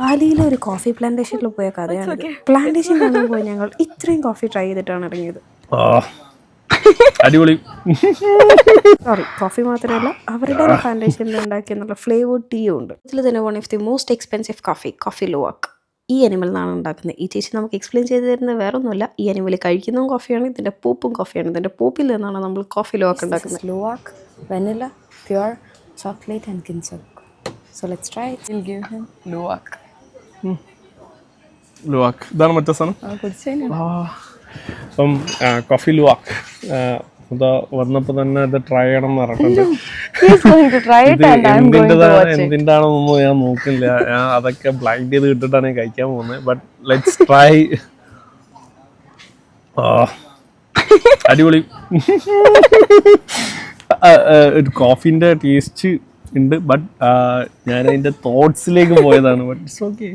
ബാലിയിലെ ഒരു കോഫി പ്ലാന്റേഷനിൽ പോയ കഥയാണ്. പ്ലാന്റേഷൻ കാണാൻ പോയി ഞങ്ങൾ ഇത്രയും കോഫി ട്രൈ ചെയ്തിട്ടാണ് ഇറങ്ങിയത്. അടിപൊളി. സോറി, കോഫി മാത്രമല്ല അവരുടെ പ്ലാന്റേഷനിൽ ഉണ്ടാക്കിയെന്നുള്ള ഫ്ലേവേർഡ് ടീയും ഉണ്ട്. ഇതിൽ തന്നെ one of the most expensive coffee luwak ഈ അനിമൽ നിന്നാണ് ഉണ്ടാക്കുന്നത്. ഈ ചേച്ചി നമുക്ക് എക്സ്പ്ലെയിൻ ചെയ്ത് തരുന്നത് വേറെ ഒന്നുമില്ല, ഈ അനിമൽ കഴിക്കുന്നതും കോഫിയാണ്, ഇതിൻ്റെ പൂപ്പും കോഫിയാണ്. ഇതിൻ്റെ പൂപ്പിൽ നിന്നാണ് നമ്മൾ കോഫി ലുവാക്ക് ഉണ്ടാക്കുന്നത്. Luwak, vanilla, pure chocolate and ginseng. So let's try it. We'll give him luwak. Luwak ഇതാണ് മറ്റേ സാധനം. കുടിച്ചേനെ. അപ്പം കോഫി ലുവാക്ക് അതാ വന്നപ്പോൾ തന്നെ ഇത് ട്രൈ ചെയ്യണം എന്ന് പറഞ്ഞിട്ടുണ്ട്. എന്തിൻ്റെതാണെന്നൊന്നും ഞാൻ നോക്കില്ല, ഞാൻ അതൊക്കെ ബ്ലൈൻഡ് ചെയ്ത് കിട്ടിട്ടാണ് ഞാൻ കഴിക്കാൻ പോകുന്നത്. But let's try. അടിപൊളി. കോഫിൻ്റെ ടേസ്റ്റ് ഉണ്ട്, ബട്ട് ഞാൻ അതിൻ്റെ തോട്ട്സിലേക്ക് പോയതാണ്. But it's okay.